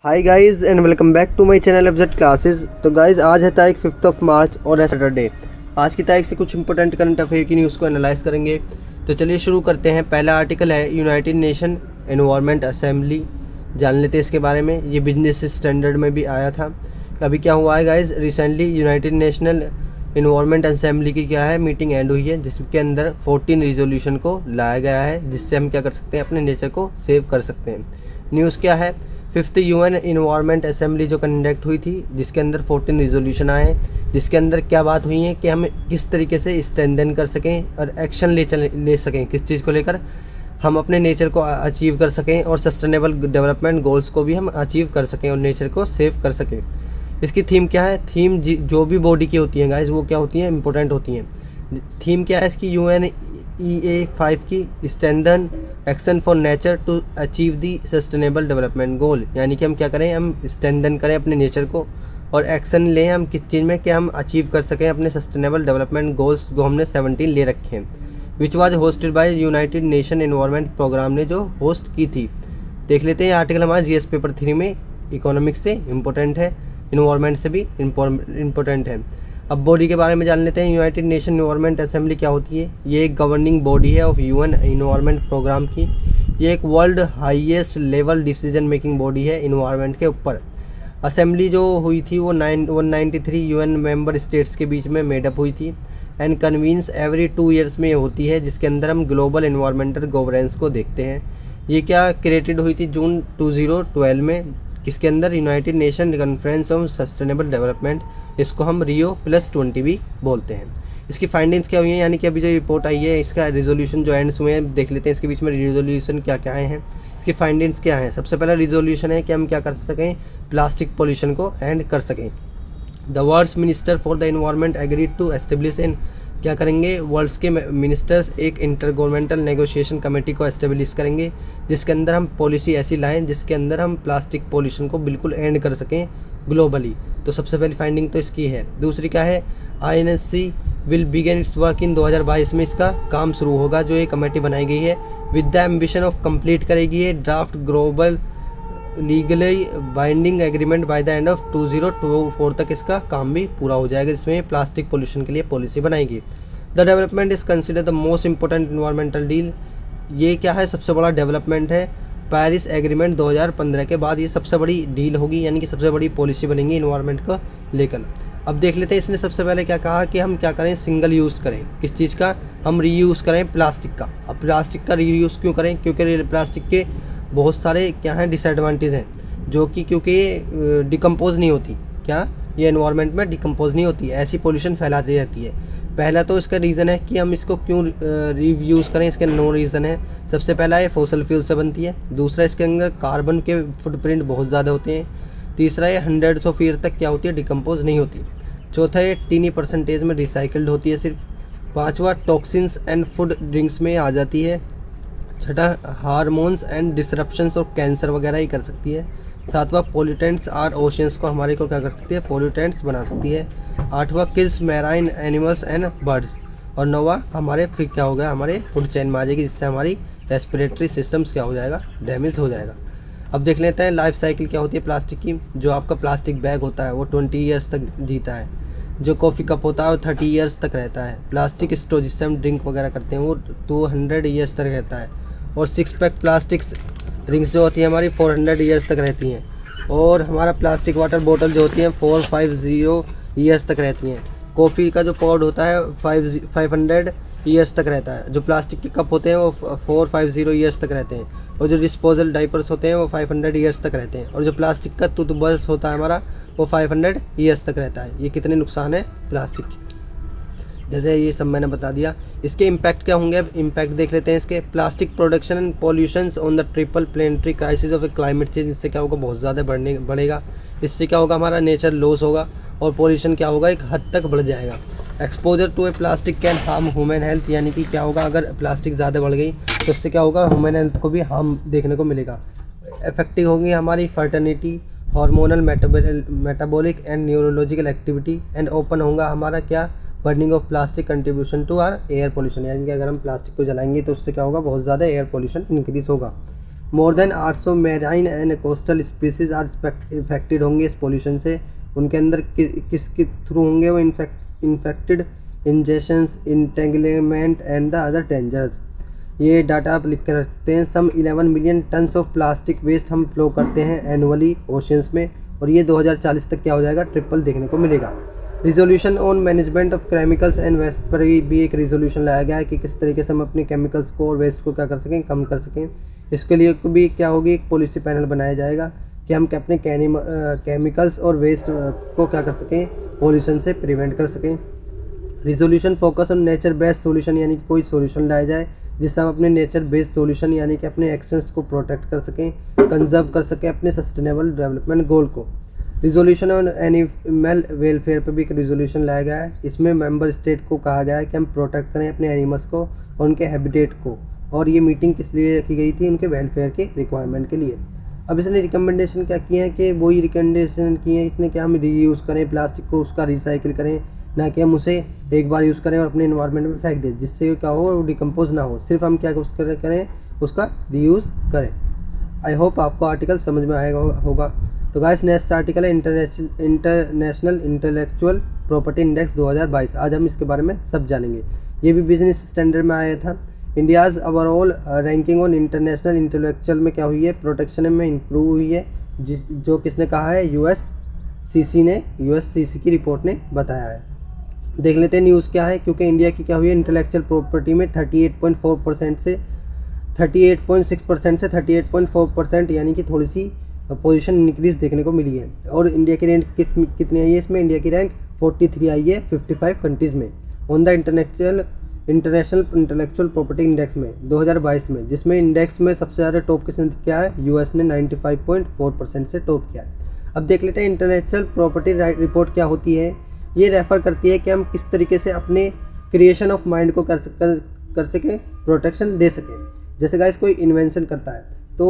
Hi guys and welcome back to my channel FZ classes. तो guys आज है तारीख 5 मार्च और है सैटरडे। आज की तारीख से कुछ इंपॉर्टेंट करंट अफेयर की न्यूज़ को एनालाइज करेंगे। तो चलिए शुरू करते हैं। पहला आर्टिकल है यूनाइटेड नेशन एनवायरनमेंट असेंबली। जान लेते हैं इसके बारे में। ये बिजनेस स्टैंडर्ड में भी आया था। अभी क्या हुआ है guys, recently United national environment assembly की क्या है मीटिंग एंड हुई है, जिसके अंदर 14 रिजोल्यूशन को लाया गया है, जिससे हम क्या कर सकते हैं, अपने नेचर को सेव कर सकते हैं। न्यूज़ क्या है, 5th यूएन इन्वायरमेंट असेंबली जो कंडक्ट हुई थी, जिसके अंदर 14 रिजोल्यूशन आए हैं, जिसके अंदर क्या बात हुई है कि हम किस तरीके से स्ट्रेंथन कर सकें और एक्शन ले सकें, किस चीज़ को लेकर हम अपने नेचर को अचीव कर सकें और सस्टेनेबल डेवलपमेंट गोल्स को भी हम अचीव कर सकें और नेचर को सेव कर सकें। इसकी थीम क्या है, थीम जो भी बॉडी की होती है गाइस वो क्या होती हैं, इंपॉर्टेंट होती हैं। थीम क्या है इसकी, UNEA5 की strengthen action for nature to achieve the sustainable development goal. यानी कि हम क्या करें, हम स्ट्रेंथन करें अपने नेचर को और एक्शन लें हम किस चीज़ में, कि हम अचीव कर सकें अपने सस्टेनेबल डेवलपमेंट गोल्स जो हमने 17 ले रखे हैं, which was hosted by United Nation Environment Programme ने जो होस्ट की थी। देख लेते हैं आर्टिकल हमारा GS पेपर 3 में इकोनॉमिक्स से इम्पोर्टेंट है, इन्वायरमेंट से भी इम्पोर्टेंट है। अब बॉडी के बारे में जान लेते हैं। यूनाइटेड नेशन एनवायरनमेंट असेंबली क्या होती है, ये एक गवर्निंग बॉडी है ऑफ UN इन्वायरमेंट प्रोग्राम की। ये एक world highest level decision making body है इन्वायरमेंट के ऊपर। असेंबली जो हुई थी वो 193 UN मेंबर स्टेट्स के बीच में मेडअप हुई थी एंड कन्वीन्स एवरी 2 ईयर्स में होती है, जिसके अंदर हम ग्लोबल इन्वायरमेंटल गवर्नेंस को देखते हैं। ये क्या क्रिएटेड हुई थी जून 2012 में, किसके अंदर, United nation conference on sustainable development, इसको हम Rio+20 भी बोलते हैं। इसकी फाइंडिंग्स क्या हुई हैं, यानी कि अभी जो रिपोर्ट आई है, इसका रिजोल्यूशन जो एंड्स हुए हैं देख लेते हैं। इसके बीच में रिजोल्यूशन क्या क्या आए हैं, इसकी फाइंडिंग्स क्या हैं। सबसे पहला रिजोल्यूशन है कि हम क्या कर सकें, प्लास्टिक पोल्यूशन को एंड कर सकें। The world's minister for the environment agreed to establish in, क्या करेंगे, वर्ल्ड्स के मिनिस्टर्स एक इंटर गवर्नमेंटल नेगोशिएशन कमेटी को एस्टेब्लिश करेंगे, जिसके अंदर हम पॉलिसी ऐसी लाएं जिसके अंदर हम प्लास्टिक पोल्यूशन को बिल्कुल एंड कर सकें ग्लोबली। तो सबसे पहली फाइंडिंग तो इसकी है। दूसरी क्या है, INSC will begin it's work in 2022 में इसका काम शुरू होगा, जो ये कमेटी बनाई गई है with the ambition of complete करेगी ये draft global legally binding agreement by the end of 2024 तक इसका काम भी पूरा हो जाएगा, जिसमें प्लास्टिक पोल्यूशन के लिए पॉलिसी बनाएगी। The development is consider the most important environmental deal. ये क्या है, सबसे बड़ा डेवलपमेंट है। पेरिस एग्रीमेंट 2015 के बाद ये सबसे बड़ी डील होगी, यानी कि सबसे बड़ी पॉलिसी बनेगी इन्वायरमेंट को लेकर। अब देख लेते हैं इसने सबसे पहले क्या कहा कि हम क्या करें, सिंगल यूज़ करें। किस चीज़ का, हम रीयूज़ करें प्लास्टिक का। अब प्लास्टिक का रीयूज़ क्यों करें, क्योंकि प्लास्टिक के बहुत सारे क्या हैं डिसएडवांटेज हैं, जो कि क्योंकि ये डिकम्पोज नहीं होती, क्या ये एनवायरनमेंट में डिकम्पोज नहीं होती, ऐसी पोल्यूशन फैलाती रहती है। पहला तो इसका रीज़न है कि हम इसको क्यों रीयूज़ करें, इसके 9 रीज़न है। सबसे पहला है फॉसल फ्यूल से बनती है। दूसरा, इसके अंदर कार्बन के फुटप्रिंट बहुत ज़्यादा होते हैं। तीसरा, ये 100 ऑफ ईयर तक क्या होती है, डिकम्पोज नहीं होती। चौथा, ये टीनी % में रिसाइकल्ड होती है सिर्फ। पाँचवा, टॉक्सिन्स एंड फूड ड्रिंक्स में आ जाती है। छठा, हार्मोन्स एंड डिसरप्शंस और कैंसर वगैरह ही कर सकती है। सातवां, पोल्यूटेंट्स आर ओशियंस को हमारे को क्या कर सकती है, पोल्यूटेंट्स बना सकती है। आठवां, kills marine animals and birds. और नौवां, हमारे फिर क्या हो गया, हमारे फूड चेन में आ जाएगी, जिससे हमारी रेस्पिरेटरी सिस्टम्स क्या हो जाएगा, डैमेज हो जाएगा। अब देख लेते हैं लाइफ साइकिल क्या होती है प्लास्टिक की। जो आपका प्लास्टिक बैग होता है वो 20 ईयर्स तक जीता है। जो कॉफ़ी कप होता है वो 30 ईयर्स तक रहता है। प्लास्टिक स्ट्रॉ जिससे हम ड्रिंक वगैरह करते हैं वो 200 ईयर्स तक रहता है। और 6 पैक प्लास्टिक रिंग्स जो होती है हमारी 400 ईयर्स तक रहती हैं। और हमारा प्लास्टिक वाटर बोतल जो होती है 450 ईयर्स तक रहती हैं। कॉफ़ी का जो पॉड होता है 500 ईयर्स तक रहता है। जो प्लास्टिक के कप होते हैं वो 450 ईयर्स तक रहते हैं। और जो डिस्पोजल डाइपर्स होते हैं वो 500 ईयर्स तक रहते हैं। और जो प्लास्टिक का टूथब्रश होता है हमारा वो 500 ईयर्स तक रहता है। ये कितने नुकसान है प्लास्टिक के, जैसे ये सब मैंने बता दिया। इसके इम्पैक्ट क्या होंगे, अब इम्पैक्ट देख लेते हैं इसके। Plastic production and pollutions on the triple planetary crisis of climate change. इससे क्या होगा, बहुत ज़्यादा बढ़ेगा। इससे क्या होगा, हमारा नेचर लॉस होगा और पॉल्यूशन क्या होगा, एक हद तक बढ़ जाएगा। Exposure to a plastic can harm human health, यानी कि क्या होगा, अगर प्लास्टिक ज़्यादा बढ़ गई तो इससे क्या होगा, ह्यूमन हेल्थ को भी हार्म देखने को मिलेगा। इफेक्टिव होगी हमारी fertility, hormonal metabolic and neurological activity. And open होगा हमारा क्या, burning of plastic contribution to our air pollution, यानी कि अगर हम प्लास्टिक को जलाएंगे तो उससे क्या होगा, बहुत ज़्यादा एयर पोल्यूशन इंक्रीज होगा। More than 800 marine and coastal species are affected होंगे इस पोल्यूशन से। उनके अंदर किसके थ्रू होंगे वो infected, injections, entanglement and the other dangers. ये डाटा आप लिख कर रखते हैं। Some 11 million tons of plastic waste हम फ्लो करते हैं एनुअली ओशंस में, और ये 2040 तक क्या हो जाएगा, ट्रिपल देखने को मिलेगा। Resolution on management of chemicals and waste पर भी एक रिजोल्यूशन लाया गया है कि किस तरीके से हम अपने केमिकल्स को और वेस्ट को क्या कर सकें, कम कर सकें। इसके लिए भी क्या होगी, एक पॉलिसी पैनल बनाया जाएगा कि हम अपने केमिकल्स और वेस्ट को क्या कर सकें, पॉल्यूशन से प्रिवेंट कर सकें। Resolution focus on nature based solution, यानी कि कोई सोल्यूशन लाया जाए जिससे हम अपने नेचर बेस्ड सोल्यूशन यानी कि अपने एक्शंस को प्रोटेक्ट कर सकें, कंजर्व कर सकें अपने सस्टेनेबल डेवलपमेंट गोल को। रिजोल्यूशन ऑन एनिमल वेलफेयर पर भी एक रिजोल्यूशन लाया गया है। इसमें मेंबर स्टेट को कहा गया है कि हम प्रोटेक्ट करें अपने एनिमल्स को और उनके हैबिटेट को, और ये मीटिंग किस लिए रखी गई थी, उनके वेलफेयर के रिक्वायरमेंट के लिए। अब इसने रिकमेंडेशन क्या किए हैं कि वही रिकमेंडेशन किए हैं इसने कि हम रीयूज़ करें प्लास्टिक को, उसका रिसाइकिल करें, ना कि हम उसे एक बार यूज़ करें और अपने इन्वायरमेंट में फेंक दें, जिससे क्या हो वो डिकम्पोज ना हो। सिर्फ हम क्या करें, उसका रीयूज़ करें। आई होप आपको आर्टिकल समझ में आएगा होगा। तो गाइस नेक्स्ट आर्टिकल है इंटरनेशनल इंटेलेक्चुअल प्रॉपर्टी इंडेक्स 2022। आज हम इसके बारे में सब जानेंगे। ये भी बिजनेस स्टैंडर्ड में आया था। India's overall ranking on international intellectual में क्या हुई है, प्रोटेक्शन में इंप्रूव हुई है, जो किसने कहा है, यूएससीसी की रिपोर्ट ने बताया है। देख लेते हैं न्यूज़ क्या है, क्योंकि इंडिया की क्या हुई है, इंटेलेक्चुअल प्रॉपर्टी में 38.4% से 38.6% से 38.4%, यानी कि थोड़ी सी पोजीशन इंक्रीज देखने को मिली है। और इंडिया की रैंक कितनी आई है इसमें, इंडिया की रैंक 43 आई है 55 कंट्रीज़ में on the international intellectual property index में 2022 में, जिसमें इंडेक्स में सबसे ज़्यादा टॉप किसने किया है, यूएस ने 95.4% से टॉप किया है। अब देख लेते हैं इंटेलेक्चुअल प्रॉपर्टी रिपोर्ट क्या होती है। ये रेफ़र करती है कि हम किस तरीके से अपने क्रिएशन ऑफ माइंड को कर सकें, प्रोटेक्शन दे सकें। जैसे गाइस कोई इन्वेंशन करता है तो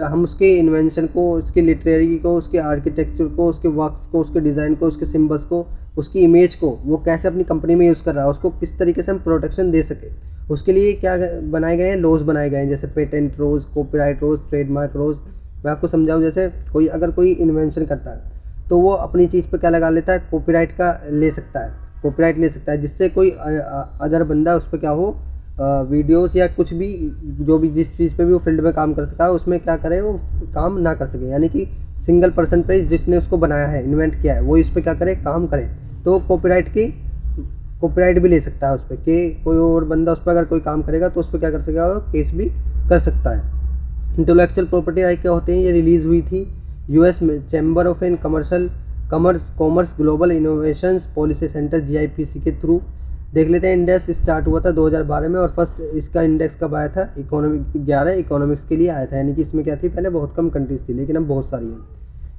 हम उसके इन्वेंशन को, उसकी लिटरेरी को, उसके आर्किटेक्चर को, उसके वर्क्स को, उसके डिज़ाइन को, उसके सिम्बल्स को, उसकी इमेज को वो कैसे अपनी कंपनी में यूज़ कर रहा है, उसको किस तरीके से हम प्रोटेक्शन दे सकें। उसके लिए क्या बनाए गए हैं, लॉज बनाए गए हैं, जैसे patent laws, copyright laws, trademark laws. मैं आपको समझाऊँ, जैसे अगर कोई इन्वेंशन करता है तो वो अपनी चीज़ पर क्या लगा लेता है, कॉपीराइट का ले सकता है, कॉपीराइट ले सकता है, जिससे कोई अदर बंदा उस पर क्या हो, वीडियोस या कुछ भी जो भी जिस चीज़ पे भी वो फील्ड में काम कर सका है उसमें क्या करे, वो काम ना कर सके। यानी कि सिंगल पर्सन पे जिसने उसको बनाया है, इन्वेंट किया है, वो इस पर क्या करे, काम करे। तो कॉपीराइट भी ले सकता है उस पर, कि कोई और बंदा उस पर अगर कोई काम करेगा तो उस पर क्या कर सकेगा, वो केस भी कर सकता है। इंटेलेक्चुअल प्रॉपर्टी राइट क्या होते हैं, ये रिलीज़ हुई थी यूएस में chamber of and commerce global innovations policy centre GIPC के थ्रू। देख लेते हैं, इंडेक्स स्टार्ट हुआ था 2012 में, और फर्स्ट इसका इंडेक्स कब आया था, इकोनॉमिक्स के लिए आया था। यानी कि इसमें क्या थी, पहले बहुत कम कंट्रीज थी, लेकिन अब बहुत सारी हैं।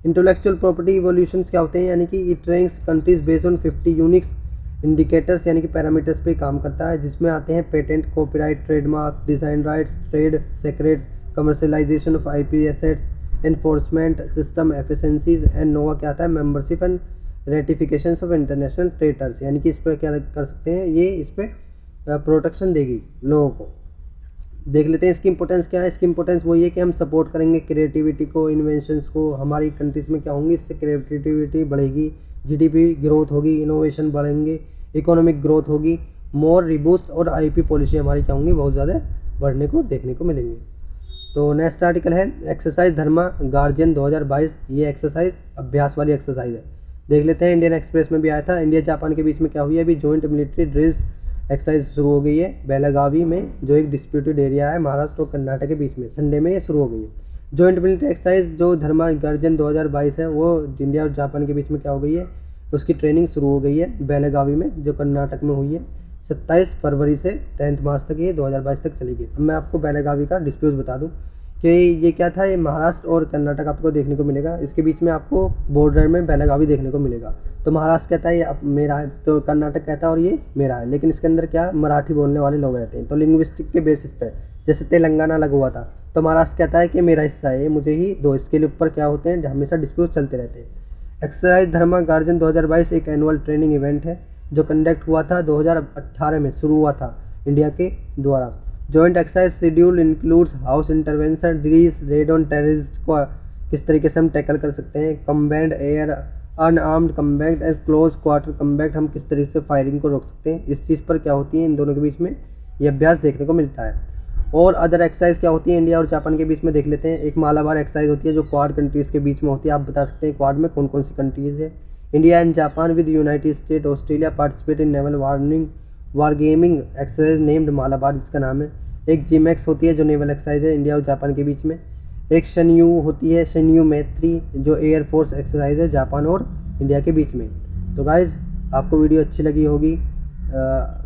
इंटेलेक्चुअल प्रॉपर्टी इवोल्यूशन क्या होते हैं, यानी कि it ranks countries based on 50 Unix indicators, यानी कि पैरामीटर्स पे काम करता है, जिसमें आते हैं patent, copyright, trademark, design rights, trade secrets, commercialization of IP assets, enforcement system efficiencies and नोवा क्या आता है, membership and ratifications of international treaties. यानी कि इस पर क्या कर सकते हैं, ये इस पर प्रोटेक्शन देगी लोगों को। देख लेते हैं इसकी इंपॉर्टेंस क्या है। इसकी इंपॉर्टेंस वही है कि हम सपोर्ट करेंगे क्रिएटिविटी को, इन्वेंशंस को। हमारी कंट्रीज़ में क्या होंगी, इससे क्रिएटिविटी बढ़ेगी, GDP ग्रोथ होगी, इनोवेशन बढ़ेंगे, इकोनॉमिक ग्रोथ होगी, मोर रिबूस्ट, और IP पॉलिसी हमारी क्या होंगी, बहुत ज़्यादा बढ़ने को देखने को मिलेंगे। तो नेक्स्ट आर्टिकल है एक्सरसाइज धर्मा गार्जियन 2022। ये एक्सरसाइज अभ्यास वाली एक्सरसाइज है। देख लेते हैं, इंडियन एक्सप्रेस में भी आया था। इंडिया जापान के बीच में क्या हुई है, अभी जॉइंट मिलिट्री ड्रिल्स एक्सरसाइज शुरू हो गई है बेलगावी में, जो एक डिस्प्यूटेड एरिया है महाराष्ट्र और कर्नाटक के बीच में। संडे में ये शुरू हो गई है जॉइंट मिलिट्री एक्सरसाइज जो धर्मा गार्जियन 2022 है, वो इंडिया और जापान के बीच में क्या हो गई है, उसकी ट्रेनिंग शुरू हो गई है बेलगावी में, जो कर्नाटक में हुई है। 27 फरवरी से 10 मार्च तक ये 2022 तक चलेगी। अब मैं आपको बेलगावी का डिस्प्यूट बता दूं कि ये क्या था, ये महाराष्ट्र और कर्नाटक आपको देखने को मिलेगा। इसके बीच में आपको बॉर्डर में बेलगावी देखने को मिलेगा। तो महाराष्ट्र कहता है ये अब मेरा है, तो कर्नाटक कहता है और ये मेरा है। लेकिन इसके अंदर क्या, मराठी बोलने वाले लोग रहते हैं। तो लिंग्विस्टिक के बेसिस पे, जैसे तेलंगाना अलग हुआ था, तो महाराष्ट्र कहता है कि मेरा हिस्सा है, ये मुझे ही दो। इसके ऊपर क्या होते हैं, हमेशा डिस्प्यूट चलते रहते हैं। एक्सरसाइज धर्मा गार्जियन 2022 एक एनुअल ट्रेनिंग इवेंट है जो कंडक्ट हुआ था 2018 में, शुरू हुआ था इंडिया के द्वारा। Joint exercise schedule includes house intervention, drills, raid on terrorist को किस तरीके से हम टैकल कर सकते हैं, combat air unarmed combat as close quarter combat, हम किस तरीके से फायरिंग को रोक सकते हैं, इस चीज़ पर क्या होती है इन दोनों के बीच में ये अभ्यास देखने को मिलता है। और अदर एक्सरसाइज क्या होती है इंडिया और जापान के बीच में देख लेते हैं। एक मालाबार एक्सरसाइज होती है जो क्वाड कंट्रीज़ के बीच में होती है। आप बता सकते हैं क्वाड में कौन कौन सी कंट्रीज़ है। India and Japan with United state Australia participate in naval war gaming exercise named Malabar, जिसका नाम है। एक जीमैक्स होती है जो नेवल एक्सरसाइज है इंडिया और जापान के बीच में। एक शनयू होती है, शनयू मैत्री, जो एयरफोर्स एक्सरसाइज है जापान और इंडिया के बीच में। तो गाइज़ आपको वीडियो अच्छी लगी होगी,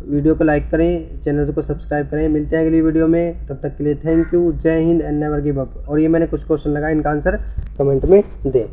वीडियो को लाइक करें, चैनल को सब्सक्राइब करें। मिलते हैं अगली वीडियो में, तब तक के लिए थैंक यू, जय Hind and never give up. और ये मैंने कुछ क्वेश्चन लगाए, इनका आंसर कमेंट में दें।